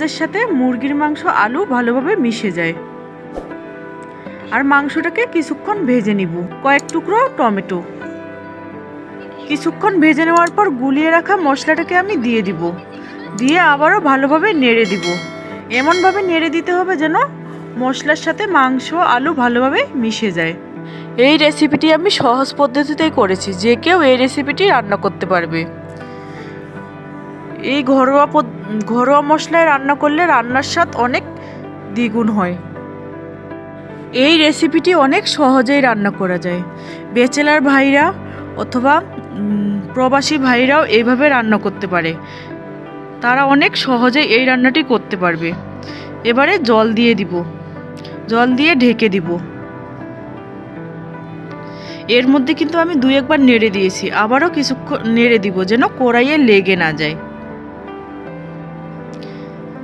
এর সাথে মুরগির মাংস আলু ভালোভাবে মিশে যায়। আর মাংসটাকে কিছুক্ষণ ভেজে নিব। কয়েক টুকরো টমেটো কিছুক্ষণ ভেজে নেওয়ার পর গুলিয়ে রাখা মশলাটাকে আমি দিয়ে দিব। দিয়ে আবারও ভালোভাবে নেড়ে দিব। এমনভাবে নেড়ে দিতে হবে যেন মশলার সাথে মাংস আলু ভালোভাবে মিশে যায়। এই রেসিপিটি আমি সহজ পদ্ধতিতেই করেছি, যে কেউ এই রেসিপিটি রান্না করতে পারবে। এই ঘরোয়া মশলায় রান্না করলে রান্নার স্বাদ অনেক দ্বিগুণ হয়। এই রেসিপিটি অনেক সহজেই রান্না করা যায়। ব্যাচেলার ভাইরা অথবা প্রবাসী ভাইরাও এইভাবে রান্না করতে পারে। তারা অনেক সহজেই এই রান্নাটি করতে পারবে। এবারে জল দিয়ে দিব। জল দিয়ে ঢেকে দিব। এর মধ্যে কিন্তু আমি 2-1 বার নেড়ে দিয়েছি। আবারও কিছুক্ষণ নেড়ে দিব যেন কড়াইয়ে লেগে না যায়।